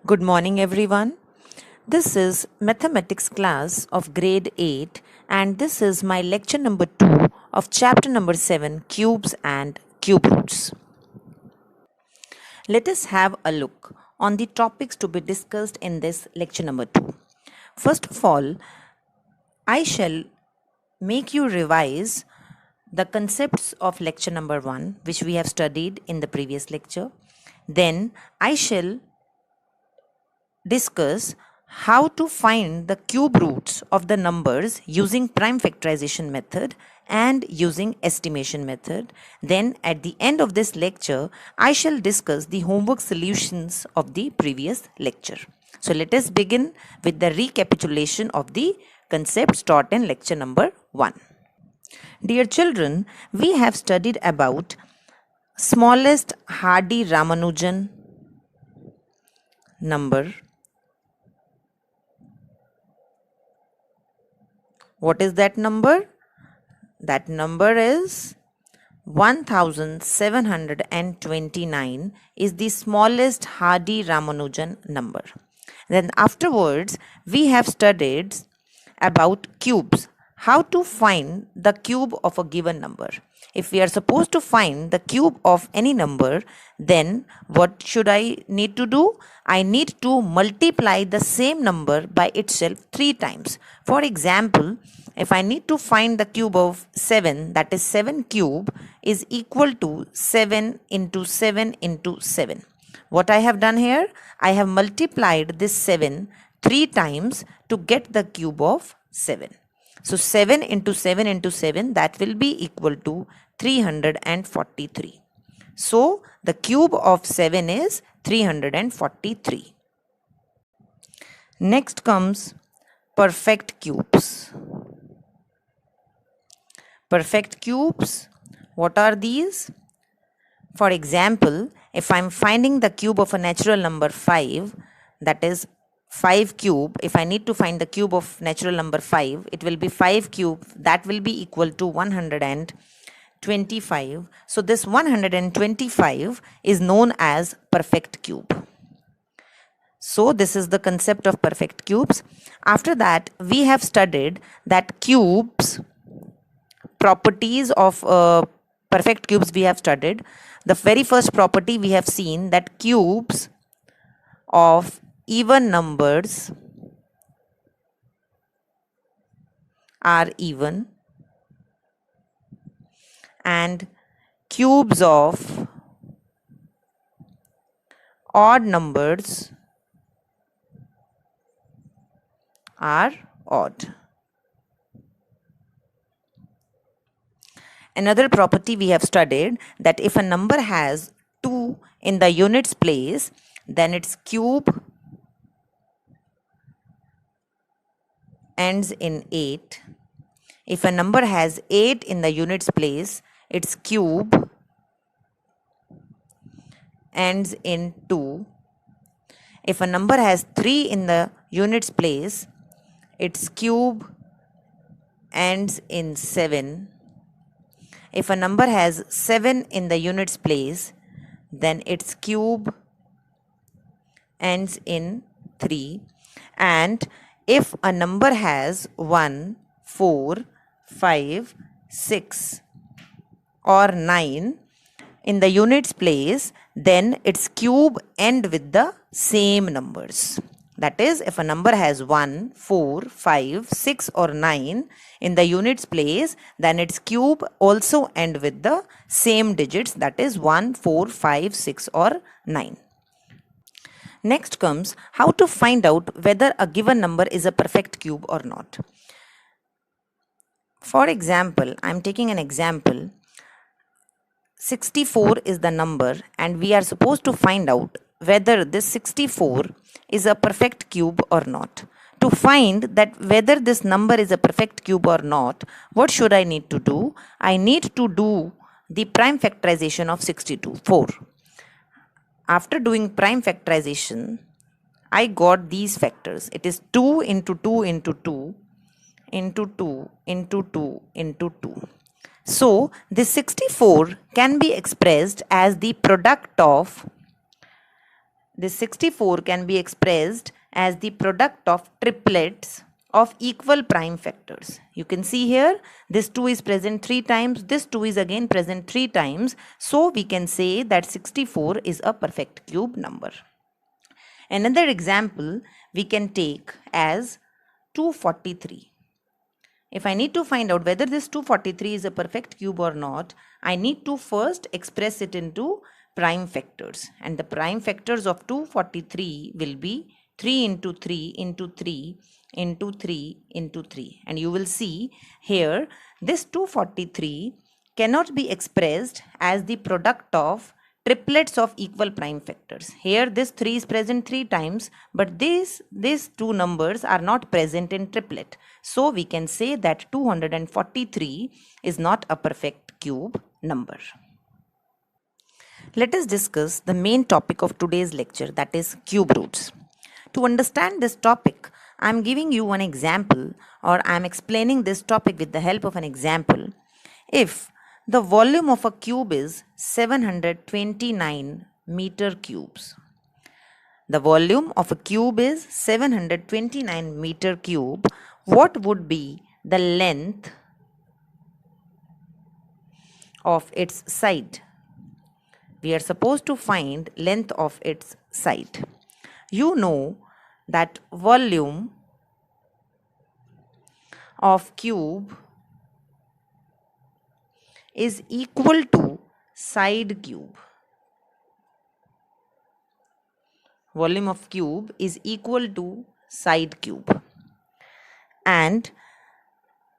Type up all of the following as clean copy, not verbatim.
Good morning, everyone. This is mathematics class of grade 8 and this is my lecture number 2 of chapter number 7, cubes and cube roots. Let us have a look on the topics to be discussed in this lecture number 2. First of all, I shall make you revise the concepts of lecture number 1 which we have studied in the previous lecture. Then I shall discuss how to find the cube roots of the numbers using prime factorization method and using estimation method. Then at the end of this lecture, I shall discuss the homework solutions of the previous lecture. So let us begin with the recapitulation of the concepts taught in lecture number 1. Dear children, we have studied about smallest Hardy-Ramanujan number. What is that number? That number is 1729 is the smallest Hardy-Ramanujan number. Then afterwards, we have studied about cubes. How to find the cube of a given number. If we are supposed to find the cube of any number, then what should I need to do? I need to multiply the same number by itself 3 times. For example, if I need to find the cube of 7, that is 7 cube is equal to 7 into 7 into 7. What I have done here? I have multiplied this 7 3 times to get the cube of 7. So 7 into 7 into 7, that will be equal to 343. So the cube of 7 is 343. Next comes perfect cubes. Perfect cubes, what are these? For example, if I am finding the cube of a natural number 5, that is 5 cube, if I need to find the cube of natural number 5, it will be 5 cube, that will be equal to 125. So this 125 is known as perfect cube. So this is the concept of perfect cubes. After that, we have studied that cubes, properties of perfect cubes we have studied. The very first property we have seen that cubes of even numbers are even and cubes of odd numbers are odd. Another property we have studied that if a number has 2 in the units place, then its cube ends in 8. If a number has 8 in the units place, its cube ends in 2. If a number has 3 in the units place, its cube ends in 7. If a number has 7 in the units place, then its cube ends in 3. And if a number has 1, 4, 5, 6 or 9 in the units place, then its cube end with the same numbers. That is, if a number has 1, 4, 5, 6 or 9 in the units place, then its cube also end with the same digits, that is 1, 4, 5, 6 or 9. Next comes how to find out whether a given number is a perfect cube or not. For example, I am taking an example. 64 is the number and we are supposed to find out whether this 64 is a perfect cube or not. To find that whether this number is a perfect cube or not, what should I need to do? I need to do the prime factorization of 64. After doing prime factorization, I got these factors. It is 2 into 2 into 2 into 2 into 2 into 2. So this 64 can be expressed as the product of this 64 can be expressed as the product of triplets of equal prime factors. You can see here this 2 is present 3 times, this 2 is again present 3 times. So we can say that 64 is a perfect cube number. Another example we can take as 243. If I need to find out whether this 243 is a perfect cube or not, I need to first express it into prime factors. And the prime factors of 243 will be 3 into 3 into 3 into 3 into 3. And you will see here this 243 cannot be expressed as the product of triplets of equal prime factors. Here this 3 is present 3 times, but these two numbers are not present in triplet. So we can say that 243 is not a perfect cube number. Let us discuss the main topic of today's lecture, that is cube roots. To understand this topic, I am giving you an example, or I am explaining this topic with the help of an example. If the volume of a cube is 729 meter cubes. The volume of a cube is 729 meter cube. What would be the length of its side? We are supposed to find length of its side. You know that volume of cube is equal to side cube. Volume of cube is equal to side cube. And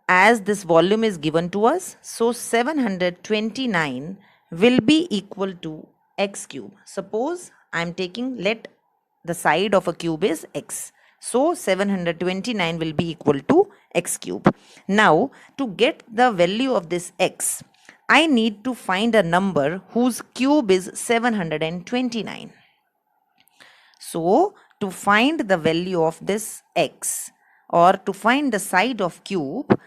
as this volume is given to us, so 729 will be equal to x cube. Suppose I am taking, let the side of a cube is x. So 729 will be equal to x cube. Now to get the value of this x, I need to find a number whose cube is 729. So to find the value of this x, or to find the side of cube,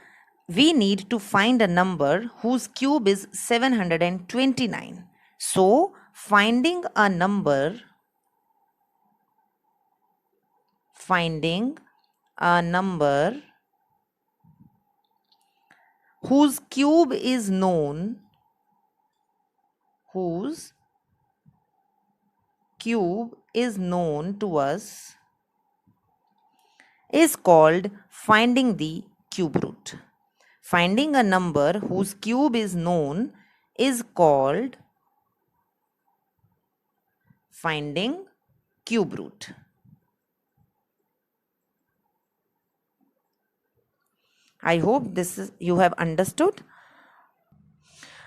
we need to find a number whose cube is 729. So finding a number whose cube is known, to us is called finding the cube root. Finding a number whose cube is known is called finding cube root. I hope you have understood.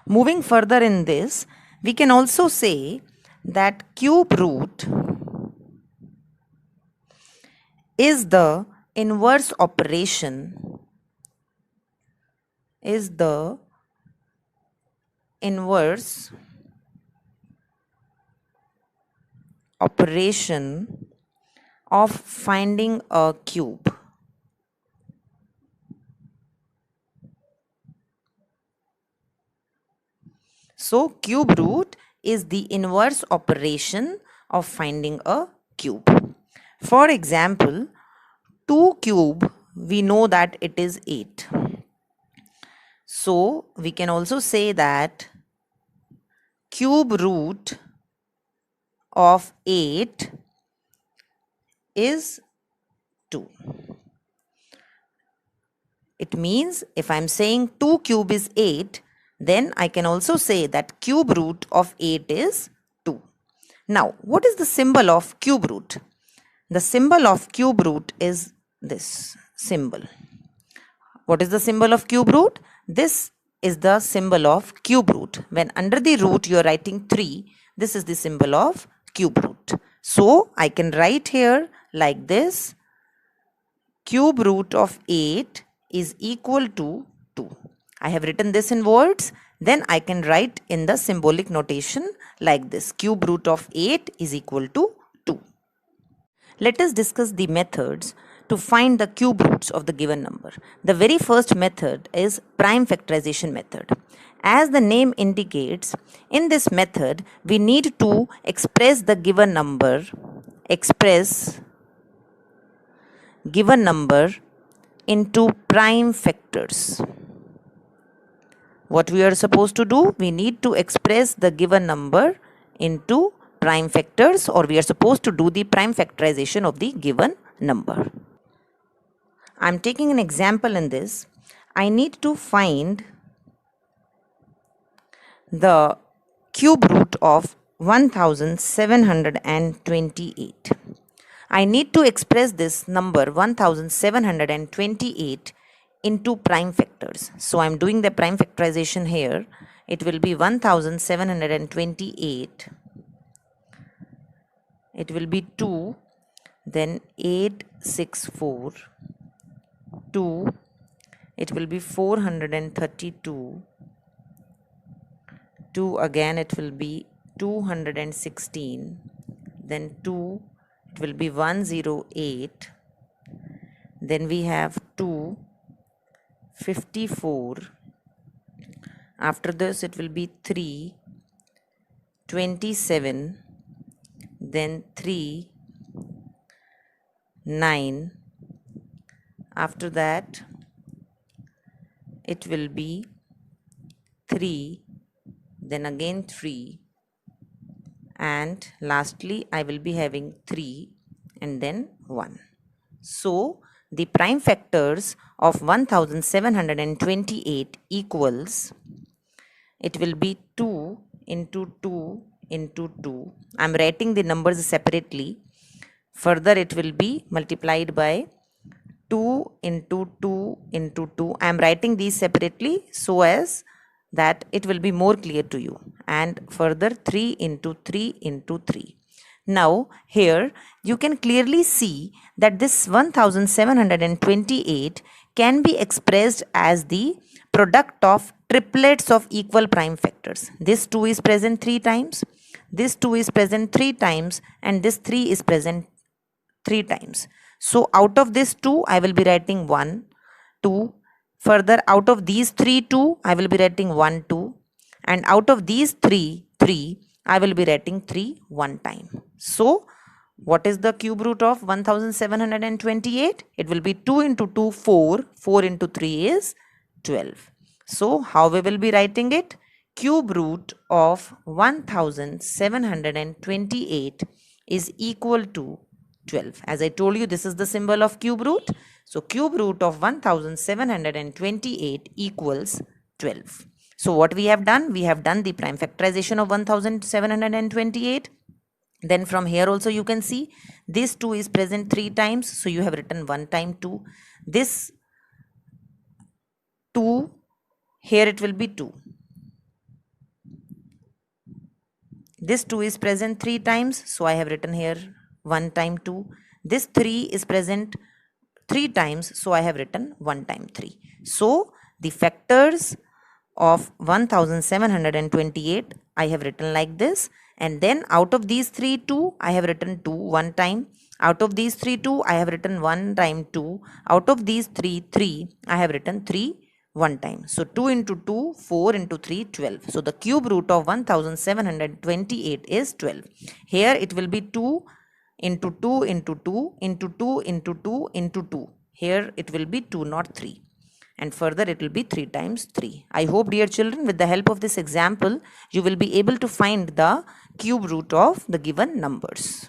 Moving further in this, we can also say that cube root is the inverse operation of finding a cube. So cube root is the inverse operation of finding a cube. For example, 2 cube, we know that it is 8. So we can also say that cube root of 8 is 2. It means if I am saying 2 cube is 8, then I can also say that cube root of 8 is 2. Now, what is the symbol of cube root? The symbol of cube root is this symbol. What is the symbol of cube root? This is the symbol of cube root. When under the root you are writing 3, this is the symbol of cube root. So, I can write here like this: cube root of 8 is equal to 2. I have written this in words, then I can write in the symbolic notation like this: cube root of 8 is equal to 2. Let us discuss the methods to find the cube roots of the given number. The very first method is prime factorization method. As the name indicates, in this method we need to express the given number express given number into prime factors. What we are supposed to do? We need to express the given number into prime factors, or we are supposed to do the prime factorization of the given number. I am taking an example in this. I need to find the cube root of 1728. I need to express this number 1728 into prime factors. So I am doing the prime factorization here. It will be 1728. It will be 2, then 864, 2, it will be 432, 2 again it will be 216, then 2 it will be 108, then we have 2, 54, after this it will be 3, 27, then 3, 9, after that it will be 3, then again 3, and lastly I will be having 3 and then 1. So the prime factors of 1728 equals, it will be 2 into 2 into 2. I am writing the numbers separately. Further it will be multiplied by 2 into 2 into 2. I am writing these separately so as that it will be more clear to you. And further 3 into 3 into 3. Now here you can clearly see that this 1728 can be expressed as the product of triplets of equal prime factors. This 2 is present 3 times, this 2 is present 3 times, and this 3 is present 3 times. So out of this 2 I will be writing 1, 2. Further out of these 3 2 I will be writing 1, 2. And out of these 3 3 I will be writing 3 one time. So what is the cube root of 1728? It will be 2 into 2 4, 4 into 3 is 12. So how we will be writing it? Cube root of 1728 is equal to 12. As I told you, this is the symbol of cube root. So cube root of 1728 equals 12. So what we have done? We have done the prime factorization of 1728. Then from here also you can see this 2 is present 3 times. So you have written 1 time 2. This 2, here it will be 2. This 2 is present 3 times. So I have written here 1 time 2. This 3 is present 3 times. So I have written 1 time 3. So the factors of 1728 I have written like this. And then out of these 3 2 I have written 2 1 time. Out of these 3 2 I have written 1 time 2. Out of these 3 3 I have written 3 1 time. So 2 into 2, 4 into 3, 12. So the cube root of 1728 is 12. Here it will be 2 into 2 into 2 into 2 into 2 into 2. Here it will be 2 not 3. And further it will be 3 times 3. I hope, dear children, with the help of this example, you will be able to find the cube root of the given numbers.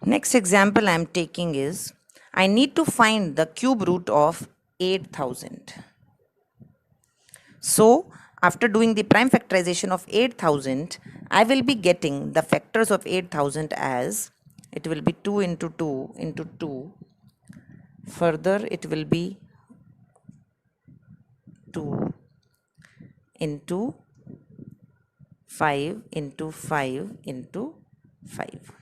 Next example I am taking is, I need to find the cube root of 8000. So after doing the prime factorization of 8000, I will be getting the factors of 8000 as, it will be 2 into 2 into 2. Further it will be 2 into 5 into 5 into 5.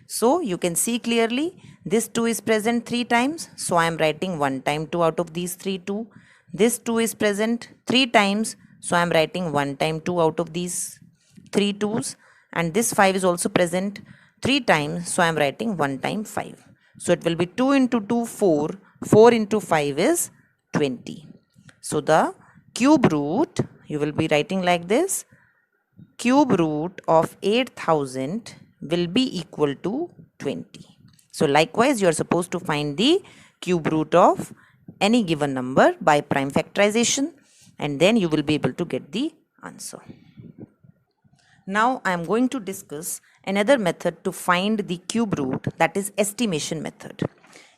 So you can see clearly this 2 is present 3 times. So I am writing 1 time 2 out of these 3 2. This 2 is present 3 times. So I am writing 1 time 2 out of these 3 2's. And this 5 is also present 3 times. So I am writing 1 time 5. So it will be 2 into 2 4. 4 into 5 is 20. So the cube root, you will be writing like this. Cube root of 8000 will be equal to 20. So likewise, you are supposed to find the cube root of any given number by prime factorization, and then you will be able to get the answer. Now I am going to discuss another method to find the cube root, that is estimation method.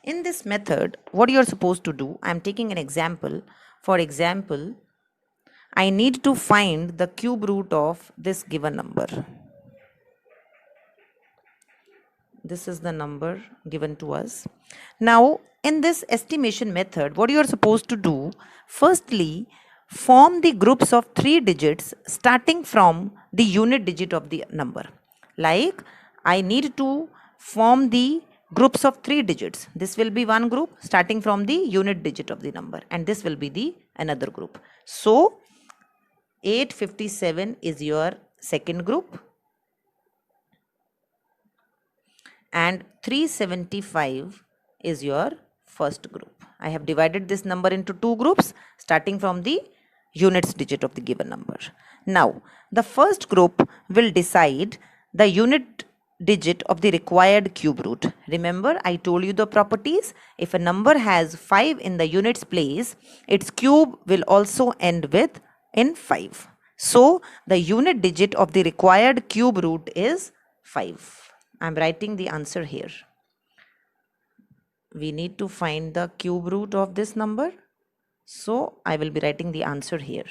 In this method, what you are supposed to do, I am taking an example. For example, I need to find the cube root of this given number. This is the number given to us. Now, in this estimation method, what you are supposed to do, firstly, form the groups of 3 digits starting from the unit digit of the number. Like, I need to form the groups of 3 digits. This will be one group starting from the unit digit of the number, and this will be the another group. So, 857 is your second group, and 375 is your first group. I have divided this number into 2 groups starting from the units digit of the given number. Now, the first group will decide the unit digit of the required cube root. Remember, I told you the properties. If a number has 5 in the units place, its cube will also end with in 5. So, the unit digit of the required cube root is 5. I am writing the answer here. We need to find the cube root of this number. So I will be writing the answer here.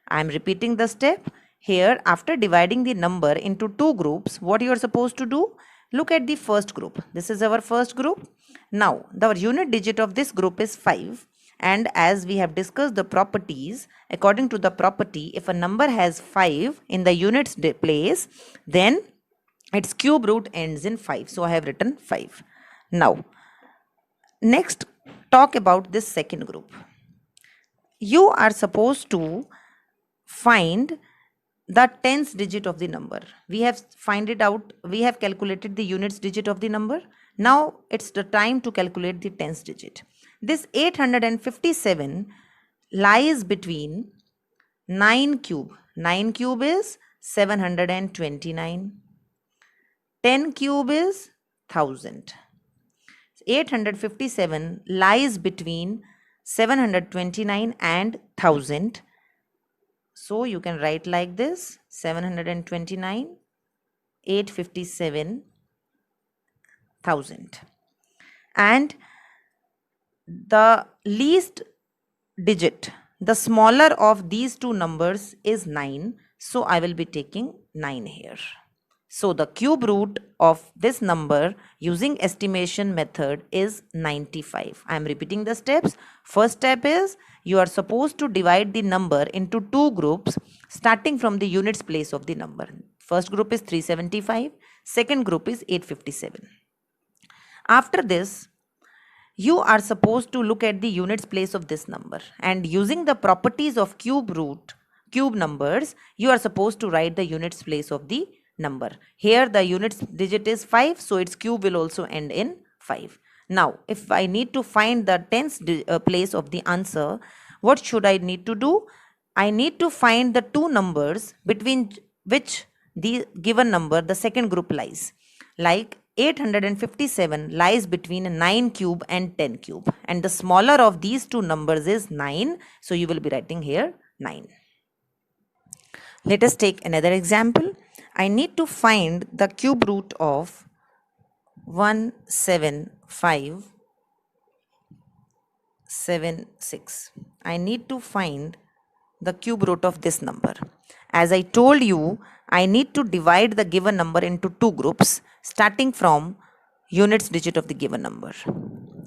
I am repeating the step. Here, after dividing the number into 2 groups, what you are supposed to do? Look at the first group. This is our first group. Now, the unit digit of this group is 5. And as we have discussed the properties, according to the property, if a number has 5 in the units place, then its cube root ends in 5. So I have written 5. Now, next, talk about this second group. You are supposed to find the tens digit of the number. We have find it out. We have calculated the units digit of the number. Now it's the time to calculate the tens digit. This 857 lies between 9 cube. 9 cube is 729. 10 cube is 1000. 857 lies between 729 and 1000. So you can write like this: 729, 857, 1000. And the least digit, the smaller of these two numbers is 9. So I will be taking 9 here. So the cube root of this number using estimation method is 95. I am repeating the steps. First step is you are supposed to divide the number into 2 groups starting from the units place of the number. First group is 375. Second group is 857. After this, you are supposed to look at the units place of this number, and using the properties of cube numbers, you are supposed to write the units place of the number. Here the units digit is 5, so its cube will also end in 5. Now, if I need to find the tens place of the answer, what should I need to do? I need to find the 2 numbers between which the given number, the second group, lies. Like 857 lies between 9 cube and 10 cube, and the smaller of these 2 numbers is 9, so you will be writing here 9. Let us take another example. I need to find the cube root of 17576. I need to find the cube root of this number. As I told you, I need to divide the given number into 2 groups starting from units digit of the given number.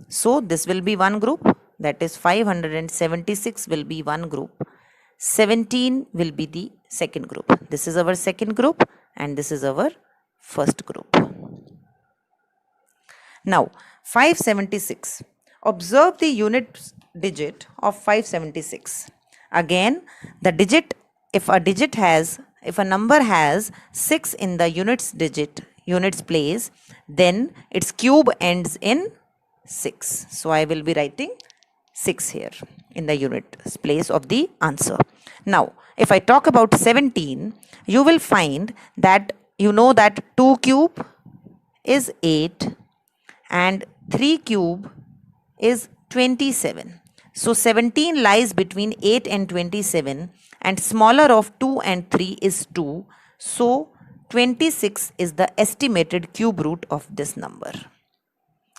So this will be one group, that is 576 will be one group. 17 will be the second group. This is our second group and this is our first group. Now 576. Observe the unit digit of 576. Again, the digit, if a number has 6 in the units place, then its cube ends in 6. So I will be writing 6 here in the unit place of the answer. Now, if I talk about 17, you will find that you know that 2 cube is 8 and 3 cube is 27. So 17 lies between 8 and 27, and smaller of 2 and 3 is 2. So 26 is the estimated cube root of this number.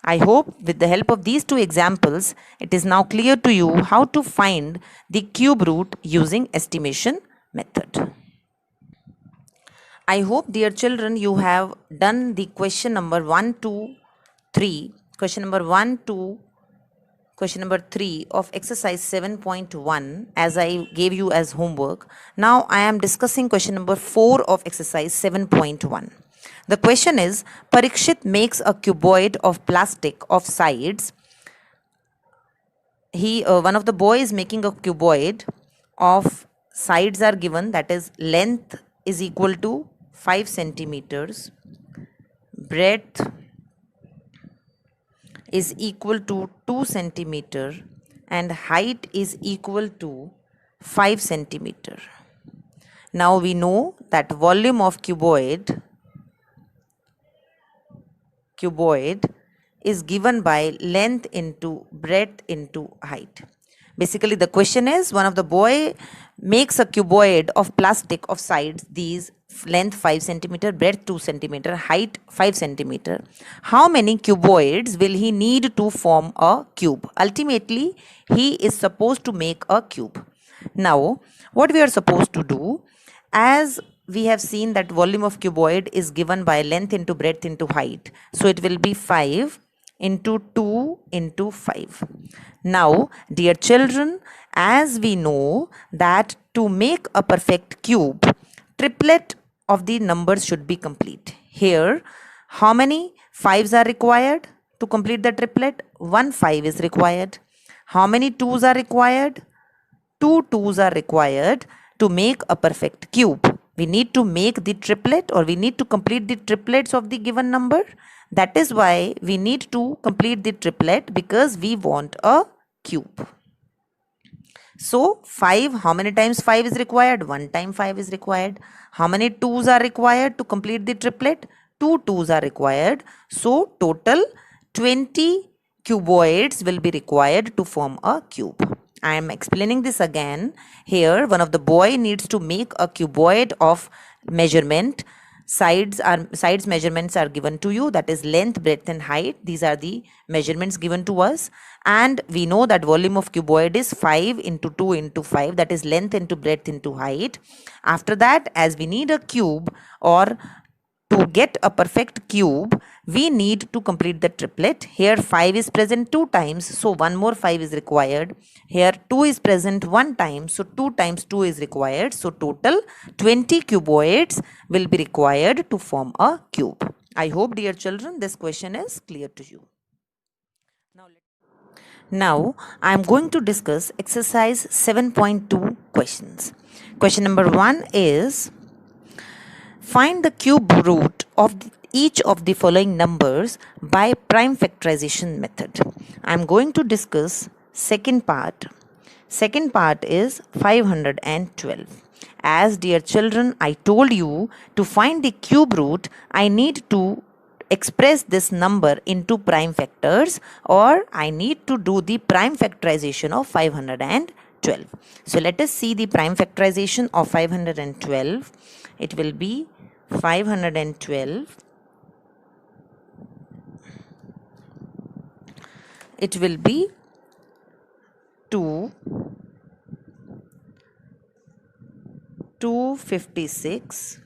I hope with the help of these two examples, it is now clear to you how to find the cube root using estimation method. I hope, dear children, you have done the question number 1, 2, 3, question number 1, 2, question number 3 of exercise 7.1 as I gave you as homework. Now I am discussing question number 4 of exercise 7.1. The question is, Parikshit makes a cuboid of plastic of sides. One of the boys is making a cuboid of sides are given, that is length is equal to 5 centimeters, breadth is equal to 2 centimeter and height is equal to 5 centimeter. Now we know that volume of cuboid is given by length into breadth into height. Basically the question is, one of the boy makes a cuboid of plastic of sides these, length 5 centimeter, breadth 2 centimeter, height 5 centimeter. How many cuboids will he need to form a cube? Ultimately he is supposed to make a cube. Now what we are supposed to do, as we have seen that volume of cuboid is given by length into breadth into height, so it will be 5 into 2 into 5. Now dear children, as we know that to make a perfect cube, triplet of the numbers should be complete. Here how many 5s are required to complete the triplet? 1 5 is required. How many 2s are required? 2 2s are required to make a perfect cube. We need to make the triplet, or we need to complete the triplets of the given number. That is why we need to complete the triplet, because we want a cube. So 5, how many times 5 is required? 1 time 5 is required. How many 2s are required to complete the triplet? 2 2s are required. So total 20 cuboids will be required to form a cube. I am explaining this again. Here one of the boy needs to make a cuboid of measurement. Sides measurements are given to you, that is length, breadth and height. These are the measurements given to us, and we know that volume of cuboid is 5 into 2 into 5, that is length into breadth into height. After that, as we need a cube, or to get a perfect cube, we need to complete the triplet. Here 5 is present 2 times, so 1 more 5 is required. Here 2 is present 1 time, so 2 times 2 is required. So total 20 cuboids will be required to form a cube. I hope, dear children, this question is clear to you. Now I am going to discuss exercise 7.2 questions. Question number 1 is, find the cube root of each of the following numbers by prime factorization method. I am going to discuss second part. Second part is 512. As dear children, I told you to find the cube root, I need to express this number into prime factors, or I need to do the prime factorization of 512. So let us see the prime factorization of 512. It will be 512. It will be 2, 256.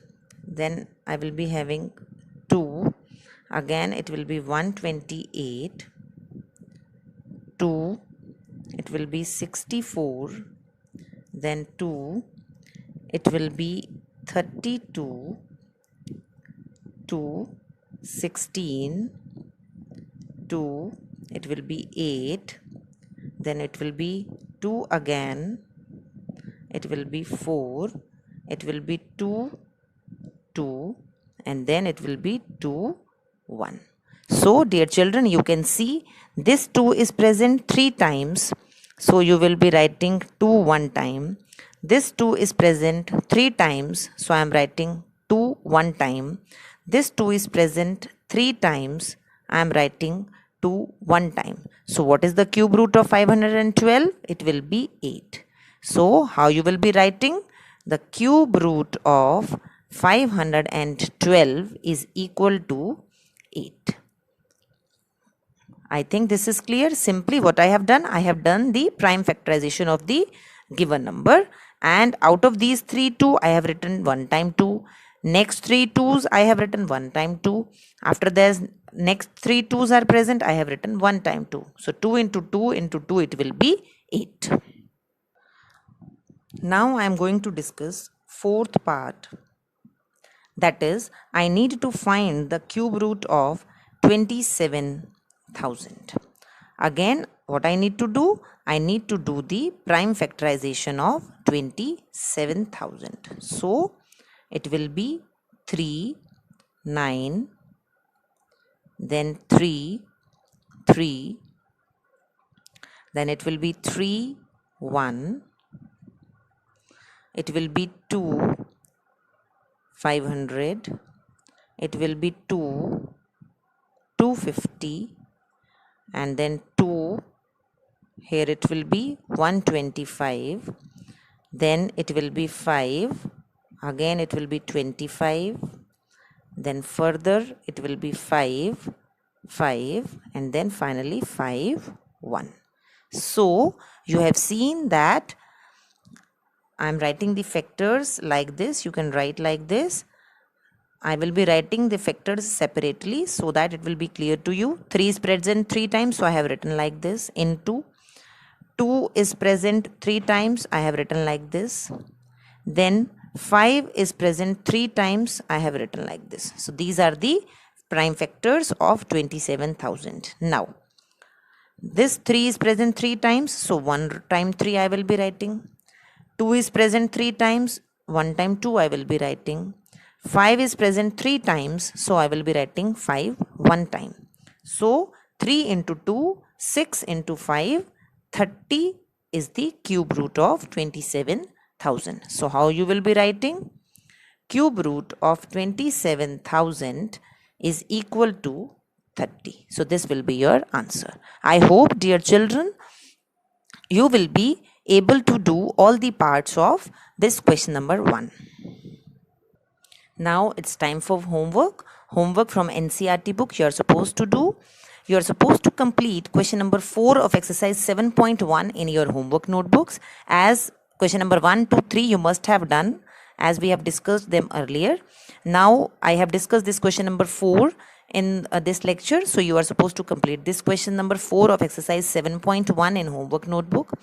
Then I will be having 2. Again it will be 128. 2. It will be 64. Then 2. It will be 32. 2, 16, 2, it will be 8, then it will be 2 again, it will be 4, it will be 2, 2, and then it will be 2, 1. So dear children, you can see this 2 is present 3 times, so you will be writing 2 1 time. This 2 is present 3 times, so I am writing 2 1 time. This 2 is present 3 times. I am writing 2 1 time. So what is the cube root of 512? It will be 8. So how you will be writing? The cube root of 512 is equal to 8. I think this is clear. Simply what I have done the prime factorization of the given number, and out of these 3 2 I have written 1 time 2. Next 3 2's I have written 1 time 2. After this next 3 2's are present, I have written 1 time 2. So 2 into 2 into 2, it will be 8. Now I am going to discuss fourth part. That is, I need to find the cube root of 27,000. Again, what I need to do? I need to do the prime factorization of 27,000. So, it will be 3, 9, then 3, 3, then it will be 3, 1, it will be 2, 500, it will be 2, 250, and then 2, here it will be 125, then it will be 5, again it will be 25, then further it will be 5, 5, and then finally 5, 1. So you have seen that I am writing the factors like this. You can write like this. I will be writing the factors separately so that it will be clear to you. 3 is present 3 times, so I have written like this. Into 2 is present 3 times, I have written like this. Then 5 is present 3 times, I have written like this. So these are the prime factors of 27,000. Now, this 3 is present 3 times, so 1 time 3 I will be writing. 2 is present 3 times, 1 time 2 I will be writing. 5 is present 3 times, so I will be writing 5 1 time. So 3 into 2, 6 into 5, 30 is the cube root of 27,000. So how you will be writing? Cube root of 27,000 is equal to 30. So this will be your answer. I hope, dear children, you will be able to do all the parts of this question number 1. Now it's time for homework. Homework from NCERT book you are supposed to do. You are supposed to complete question number 4 of exercise 7.1 in your homework notebooks. As question number 1, 2, 3 you must have done, as we have discussed them earlier. Now I have discussed this question number 4 in this lecture. So you are supposed to complete this question number 4 of exercise 7.1 in homework notebook.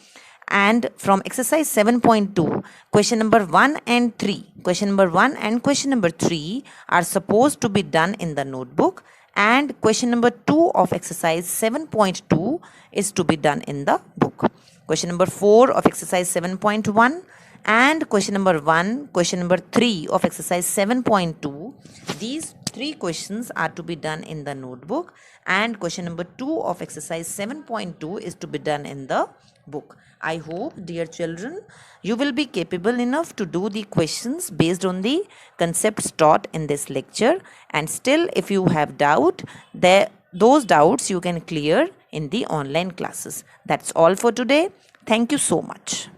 And from exercise 7.2, question number 1 and 3, question number 1 and question number 3 are supposed to be done in the notebook, and question number 2 of exercise 7.2 is to be done in the book. Question number 4 of exercise 7.1 and question number 1, question number 3 of exercise 7.2, these 3 questions are to be done in the notebook, and question number 2 of exercise 7.2 is to be done in the book. I hope, dear children, you will be capable enough to do the questions based on the concepts taught in this lecture, and still if you have doubt, those doubts you can clear in the online classes. That's all for today. Thank you so much.